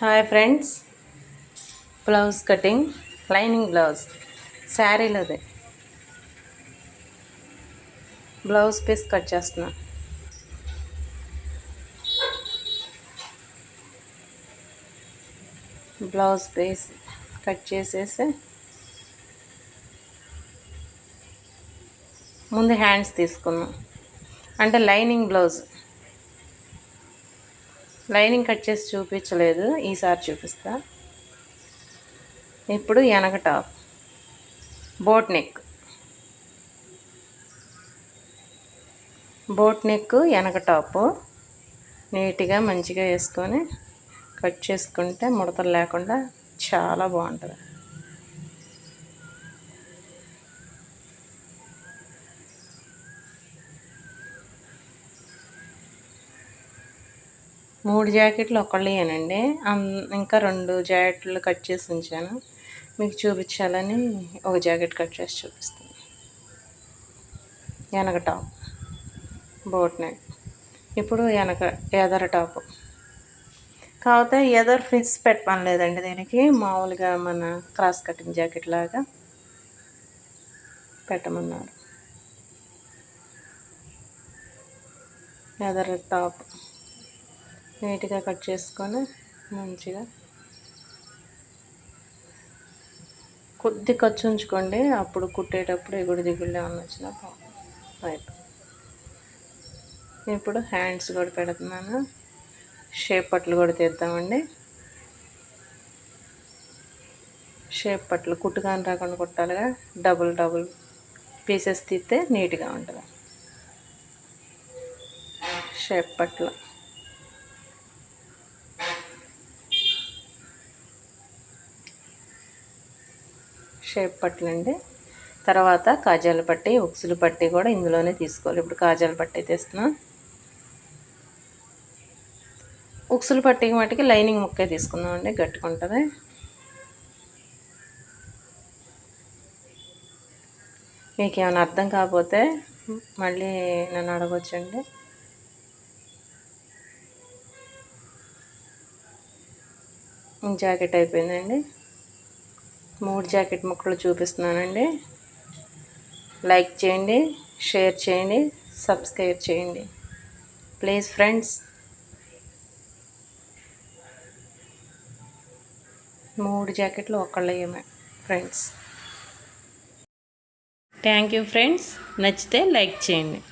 Hi friends, blouse cutting, lining blouse శారీలోదే blouse piece cut చేస్తున్నా. Blouse piece cut చేసేసి ముందు హ్యాండ్స్ తీసుకున్నాం. అంటే లైనింగ్ బ్లౌజ్ లైనింగ్ కట్ చేసి చూపించలేదు, ఈసారి చూపిస్తా. ఇప్పుడు వెనక టాప్, బోట్ నెక్ వెనక టాపు నీట్గా మంచిగా వేసుకొని కట్ చేసుకుంటే ముడతలు లేకుండా చాలా బాగుంటుంది. మూడు జాకెట్లు ఒకళ్ళేనండి, ఇంకా 2 జాకెట్లు కట్ చేసి ఉంచాను. మీకు చూపించాలని ఒక జాకెట్ కట్ చేసి చూపిస్తాను. వెనక టాప్ బోట్ నెక్. ఇప్పుడు ఎదర టాపు. కాకపోతే ఎదర్ ఫిట్స్ పెట్టమనలేదండి, దీనికి మామూలుగా మన క్రాస్ కటింగ్ జాకెట్ లాగా పెట్టమన్నారు. ఎదర టాప్ నీట్గా కట్ చేసుకొని మంచిగా కొద్ది ఖర్చు ఉంచుకోండి, అప్పుడు కుట్టేటప్పుడు ఎగుడు దిగుళ్ళు ఏమన్నా వచ్చినా వైపు. ఇప్పుడు హ్యాండ్స్ కూడా పెడుతున్నాను. షేప్ పట్లు కూడా తీద్దామండి. షేప్ పట్లు కుట్టుకాని రాకుండా కుట్టాలిగా, డబుల్ పీసెస్ తీస్తే నీట్గా ఉంటుంది. షేప్ పట్లు అండి. తర్వాత కాజాల పట్టి, ఉక్సులు పట్టి కూడా ఇందులోనే తీసుకోవాలి. ఇప్పుడు కాజాల పట్టి తీస్తున్నా. ఉక్సులు పట్టికి మట్టికి లైనింగ్ ముక్కే తీసుకుందామండి, గట్టిగా ఉంటుంది. మీకు ఏమైనా అర్థం కాకపోతే మళ్ళీ నన్ను అడగొచ్చండి. జాకెట్ అయిపోయిందండి. 3 జాకెట్ ముక్కలు చూపిస్తున్నానండి. లైక్ చేయండి, షేర్ చేయండి, సబ్స్క్రైబ్ చేయండి ప్లీజ్ ఫ్రెండ్స్. 3 జాకెట్లు ఒకళ్ళేమే ఫ్రెండ్స్. Thank you friends. నచ్చితే లైక్ చేయండి.